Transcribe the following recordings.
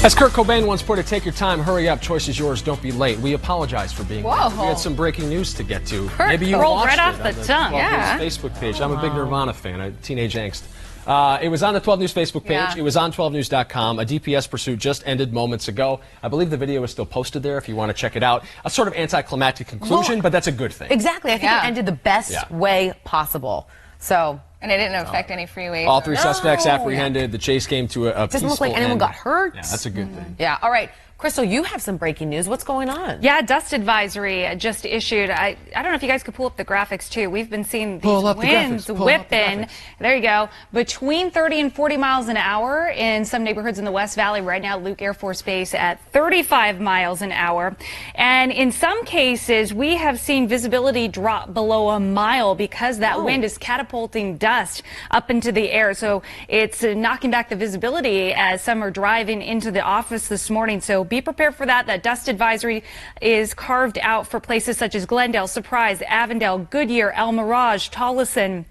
As Kurt Cobain once put it, take your time, hurry up, choice is yours, don't be late. We apologize for being late. We had some breaking news to get to. Maybe you rolled watched right off it the on the tongue. 12 News Facebook page. I'm a big Nirvana fan, teenage angst. It was on the 12 News Facebook page. It was on 12news.com. A DPS pursuit just ended moments ago. I believe the video is still posted there if you want to check it out. A sort of anticlimactic conclusion, but that's a good thing. Exactly. I think it ended the best way possible. So. And it didn't affect any freeways. All three suspects apprehended. The chase came to a peaceful doesn't look like anyone end. got hurt. Yeah, that's a good thing. Yeah. All right. Crystal, you have some breaking news. What's going on? Yeah, dust advisory just issued. I don't know if you guys could pull up the graphics too. We've been seeing these winds whipping. There you go. Between 30 and 40 miles an hour in some neighborhoods in the West Valley. Right now, Luke Air Force Base at 35 miles an hour. And in some cases, we have seen visibility drop below a mile because that wind is catapulting dust up into the air. So it's knocking back the visibility as some are driving into the office this morning. So be prepared for that. That dust advisory is carved out for places such as Glendale, Surprise, Avondale, Goodyear, El Mirage, Tolleson,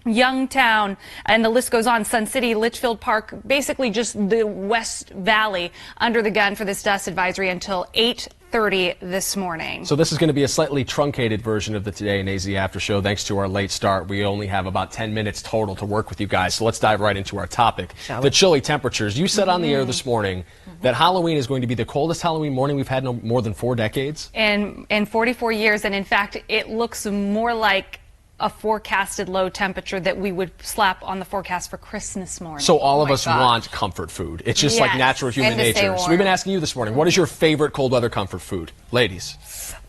Youngtown, and the list goes on. Sun City, Litchfield Park, basically just the West Valley under the gun for this dust advisory until 8:30 this morning. So this is going to be a slightly truncated version of the Today in AZ After Show. Thanks to our late start, we only have about 10 minutes total to work with you guys. So let's dive right into our topic, the chilly temperatures. You said on the air this morning that Halloween is going to be the coldest Halloween morning we've had in more than 4 decades. In 44 years, and in fact, it looks more like a forecasted low temperature that we would slap on the forecast for Christmas morning. So all of us want comfort food. It's just like natural human nature. So we've been asking you this morning, what is your favorite cold weather comfort food? Ladies.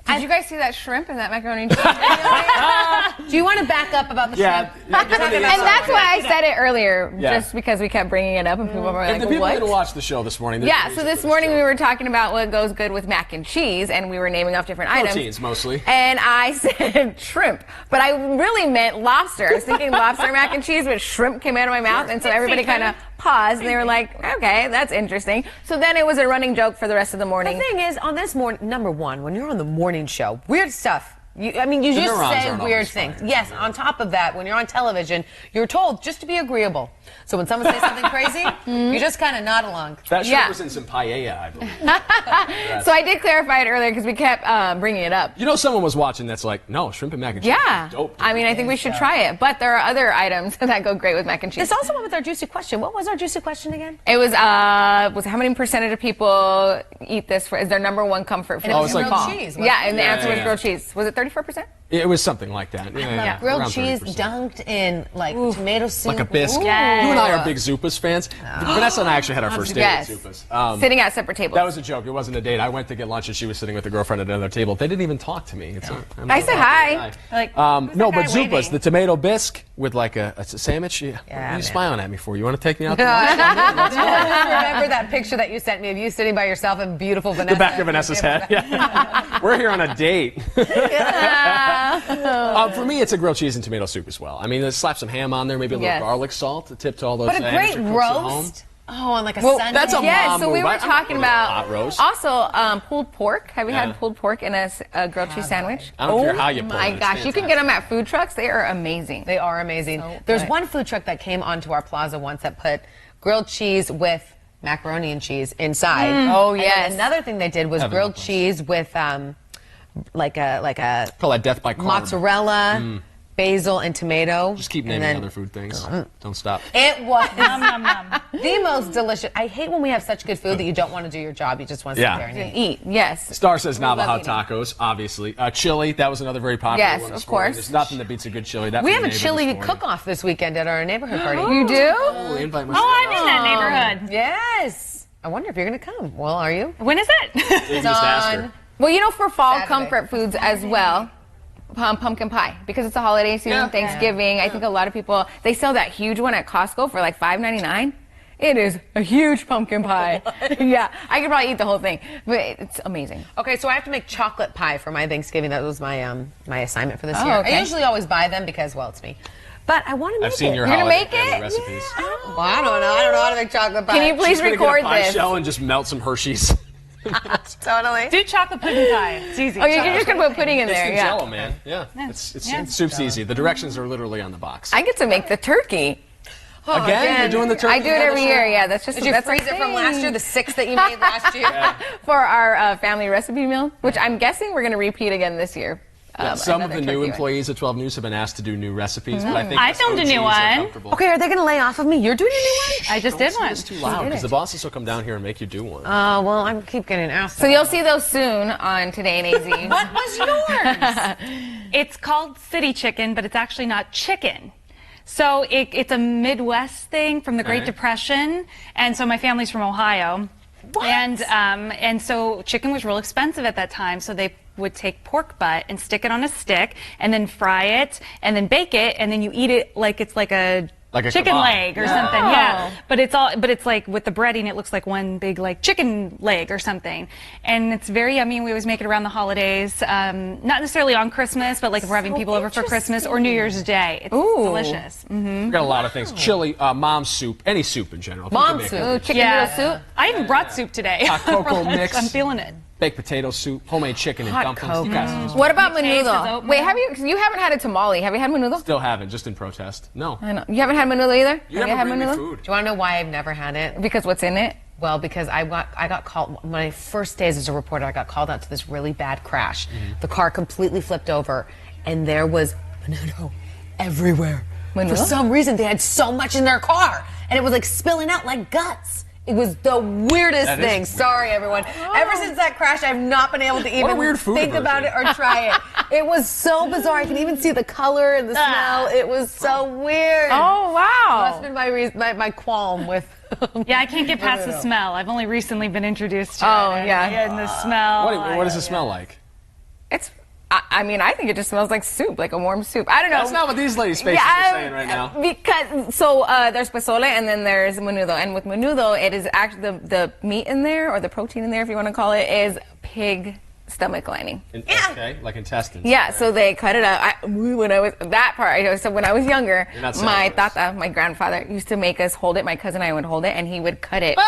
Did you guys see that shrimp and that macaroni and cheese? Do you want to back up about the shrimp? And that's why I said it earlier, just because we kept bringing it up and people were like, the people what? didn't watch the show this morning. Yeah, so this morning we were talking about what goes good with mac and cheese, and we were naming off different items. Proteins, mostly. And I said shrimp, but I really meant lobster. I was thinking lobster mac and cheese, but shrimp came out of my mouth, and so everybody kind of paused, and they were like, okay, that's interesting. So then it was a running joke for the rest of the morning. The thing is, on this morning, number one, when you're on the morning show, weird stuff. You just say weird things. Yes, on top of that, when you're on television, you're told just to be agreeable. So when someone says something crazy, you just kind of nod along. That shrimp was in some paella, I believe. So I did clarify it earlier because we kept bringing it up. You know, someone was watching that's like, no, shrimp and mac and cheese. Yeah. Is dope. I mean, I think we should try it. But there are other items that go great with mac and cheese. It's also one with our juicy question. What was our juicy question again? It was how many percentage of people eat this is their number one comfort food? And it was grilled cheese. Yeah, and the answer was grilled cheese. Was it 34%? It was something like that. Yeah, grilled cheese dunked in like tomato soup. Like a biscuit. You and I are big Zupas fans. Vanessa and I actually had our first date at Zupas. Sitting at separate tables. That was a joke. It wasn't a date. I went to get lunch and she was sitting with a girlfriend at another table. They didn't even talk to me. I said hi. No, but Zupas, the tomato bisque with like a sandwich. What are you smiling at me for? You want to take me out to lunch? Remember that picture that you sent me of you sitting by yourself and beautiful Vanessa? The back of Vanessa's head. Yeah. We're here on a date. For me, it's a grilled cheese and tomato soup as well. I mean, let's slap some ham on there, maybe a little garlic salt to tip to all those. But a great roast. Oh, and like a Sunday. That's a mom so we move. were talking about hot roast. Also pulled pork. Have you had pulled pork in a grilled cheese sandwich? I don't care how you pull it. Oh my gosh, you can get them at food trucks. They are amazing. They are amazing. There's one food truck that came onto our plaza once that put grilled cheese with macaroni and cheese inside. Oh yes. And another thing they did was grilled cheese with like a call that death by carb. Mozzarella, basil, and tomato. Just keep naming other food things. Don't stop. It was the most delicious. I hate when we have such good food that you don't want to do your job. You just want to sit there and eat. Yes. Star says Navajo tacos, obviously. Chili, that was another very popular one. Yes, this of morning. course. There's nothing that beats a good chili. We have a chili cook-off this weekend at our neighborhood party. You do? Oh, invite myself. I'm in that neighborhood. Yes. I wonder if you're going to come. Well, are you? When is it? It's on. Well, you know, for fall Saturday. comfort foods as well, pumpkin pie, because it's a holiday season, Thanksgiving. I think a lot of people, they sell that huge one at Costco for like $5.99. It is a huge pumpkin pie. Yeah, I could probably eat the whole thing, but it's amazing. Okay, so I have to make chocolate pie for my Thanksgiving. That was my my assignment for this year. Okay. I usually always buy them because, well, it's me. But I want to make I've seen it. your You're gonna holiday make family it? recipes. Well, I don't know. I don't know how to make chocolate pie. Can you please She's gonna record get a pie this? shell and just melt some Hershey's. Totally. Do chocolate pudding pie. It's easy. Oh, you're just gonna put pudding in there, It's the Jello, man. Yeah. Soup's easy. The directions are literally on the box. I get to make the turkey. Again? You're doing the turkey? I do it every year, yeah. That's just Did you freeze it from last year, the 6 that you made last year? For our family recipe meal, which I'm guessing we're going to repeat again this year. Some of the new employees at 12 News have been asked to do new recipes, but I think I filmed a new one. Okay, are they going to lay off of me? You're doing a new one? I just did one. It's too loud because the bosses will come down here and make you do one. Oh, well, I keep getting asked. So you'll see those soon on Today in AZ. What was yours? It's called City Chicken, but it's actually not chicken. So it's a Midwest thing from the Great Depression, and so my family's from Ohio. What? And so chicken was real expensive at that time, so they would take pork butt and stick it on a stick and then fry it and then bake it and then you eat it like it's like a chicken kebab. leg or something. Yeah. But it's like with the breading it looks like one big like chicken leg or something. And it's very yummy. We always make it around the holidays. Not necessarily on Christmas, but like if we're having people over for Christmas or New Year's Day. It's delicious. We've got a lot of things. Chili, mom soup, any soup in general. Mom soup. Chicken noodle soup. I even brought soup today. Cocoa mix. I'm feeling it. Baked potato soup, homemade chicken and dumplings. You guys What about Mixed eggs menudo? is Wait, you haven't had a tamale. Have you had menudo? still haven't, just in protest. No. I know. You haven't had menudo either? You Have never had bring me menudo? food. Do you want to know why I've never had it? Because what's in it? Well, because I got called, my first days as a reporter, I got called out to this really bad crash. The car completely flipped over, and there was menudo everywhere. Menudo? For some reason, they had so much in their car, and it was like spilling out like guts. It was the weirdest That is thing. weird. Sorry, everyone. Ever since that crash, I've not been able to even weird food think about it or try it. It was so bizarre. I can even see the color and the smell. It was so weird. Oh, wow. That's been my qualm with. Yeah, I can't get past the smell. I've only recently been introduced to Oh, it. yeah. And the smell. What does it smell like? It's. I mean, I think it just smells like soup, like a warm soup. I don't know. That's not what these ladies' faces are saying right now. Because there's pozole and then there's menudo, and with menudo, it is actually the meat in there or the protein in there, if you want to call it, is pig stomach lining. Okay, like intestines. Yeah, so they cut it up. When I was younger, You're not saying my this. tata, my grandfather, used to make us hold it. My cousin and I would hold it, and he would cut it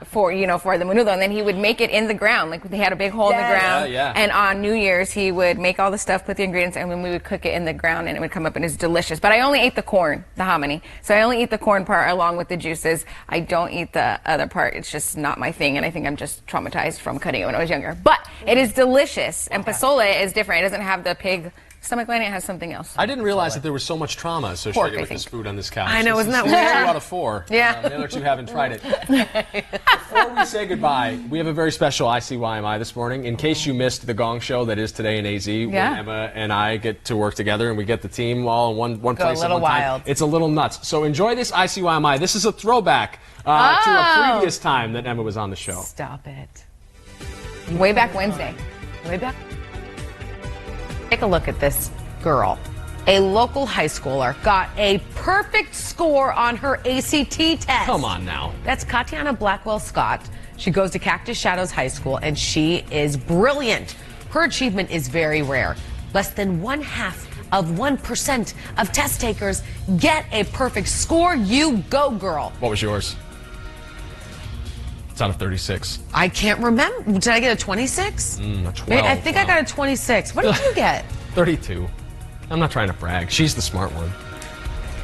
for the menudo, and then he would make it in the ground. Like they had a big hole in the ground. Yeah. And on New Year's, he would make all the stuff, put the ingredients, and then we would cook it in the ground, and it would come up, and it's delicious. But I only ate the corn, the hominy. So I only eat the corn part along with the juices. I don't eat the other part. It's just not my thing, and I think I'm just traumatized from cutting it when I was younger. But it is delicious, and pozole is different. It doesn't have the pig stomach lining. It has something else. I didn't realize that there was so much trauma associated Pork, I with this think. food on this couch. I know, This isn't that is weird? 2 out of 4. Yeah. The other 2 haven't tried it. Before we say goodbye, we have a very special ICYMI this morning. In case you missed the Gong Show that is today in AZ, when Emma and I get to work together and we get the team all in one place at one time. wild. It's a little nuts. So enjoy this ICYMI. This is a throwback to a previous time that Emma was on the show. Stop it. Way back Wednesday. Way back. Take a look at this girl. A local high schooler got a perfect score on her ACT test. Come on now. That's Katiana Blackwell Scott. She goes to Cactus Shadows High School, and she is brilliant. Her achievement is very rare. Less than 0.5% of test takers get a perfect score. You go, girl. What was yours? It's out of 36. I can't remember. Did I get a 26? A 12. I think I got a 26. What did you get? 32. I'm not trying to brag. She's the smart one.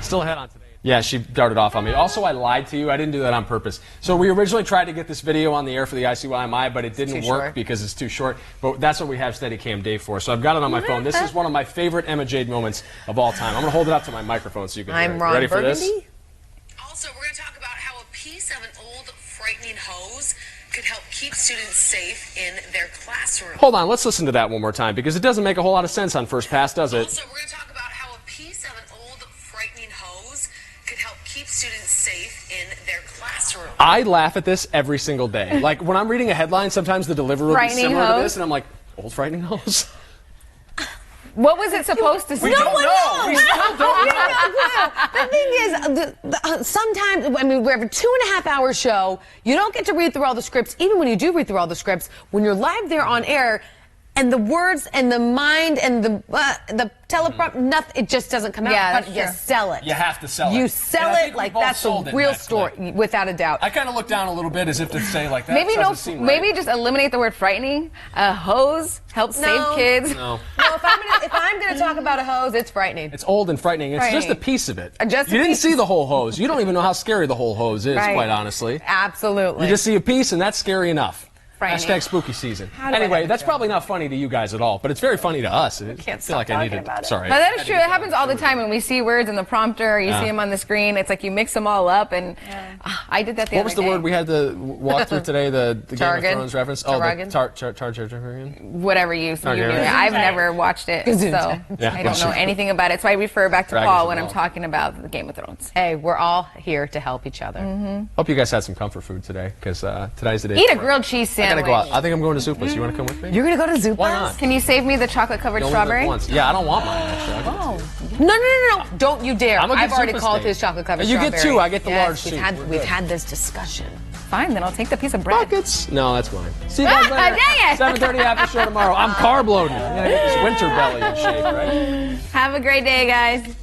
Still ahead on today. Yeah, she darted off on me. Also, I lied to you. I didn't do that on purpose. So we originally tried to get this video on the air for the ICYMI, but it didn't work because it's too short. But that's what we have Steadicam Dave for. So I've got it on my phone. This is one of my favorite Emma Jade moments of all time. I'm going to hold it up to my microphone so you can hear it. Ron Ready for Burgundy? this? Also, we're going to talk about how a piece of an old, frightening hose could help keep students safe in their classroom. Hold on, let's listen to that one more time because it doesn't make a whole lot of sense on first pass, does it? Also, we're going to talk about how a piece of an old, frightening hose could help keep students safe in their classroom. I laugh at this every single day. Like when I'm reading a headline, sometimes the delivery will be Frightening similar to hose? this, and I'm like, old frightening hose? What was it supposed to say? We don't know. We still don't know. The thing is, sometimes, I mean, we have a 2.5 hour show. You don't get to read through all the scripts. Even when you do read through all the scripts, when you're live there on air, and the words and the mind and the teleprompter, nothing, it just doesn't come out. Yeah, But you sell it. You have to sell it. You sell And I it think like we've all that's the sold it in real that story, clip. without a doubt. I kind of look down a little bit as if to say like that. Maybe doesn't seem right. maybe just eliminate the word frightening. A hose helps save kids. No. No, if I'm gonna talk about a hose, it's frightening. It's old and frightening. It's just a piece of it. Just a you didn't piece. see the whole hose. You don't even know how scary the whole hose is, Right. quite honestly. Absolutely. You just see a piece, and that's scary enough. Frightening. Hashtag spooky season. do I Anyway, have that's to probably not funny to you guys at all, but it's very funny to us. I can't feel stop like I talking needed. about it. Sorry. No, that is true. It happens all the time when we see words in the prompter, you see them on the screen. It's like you mix them all up, and I did that the What other was the day. word we had to walk through today? The Game of Jargon. Thrones reference? Jargon. Oh, the Targaryen. Whatever you knew. Targaryen. I've never watched it, so Yeah, I don't know anything about it. So I refer back to Dragons Paul when I'm involved. talking about the Game of Thrones. Hey, we're all here to help each other. Hope you guys had some comfort food today, because today's the day. Eat a for it. grilled cheese I sandwich. gotta go out. I think I'm going to Zupa's. You want to come with me? You're gonna go to Zupa's? Why not? Can you save me the chocolate covered You only live strawberry? once. Yeah, I don't want mine, actually. I'll give it to you. No. Don't you dare. I'm gonna I've get already Zupa's called steak. his chocolate covered You strawberry. get two. I get the Yes, large we've sheet. had, We're we've good. had this discussion. Fine, then I'll take the piece of bread. Buckets? No, that's mine. See you guys later. Dang it. 7:30 after show tomorrow. I'm carb loading. I'm gonna get this winter belly in shape, right? Have a great day, guys.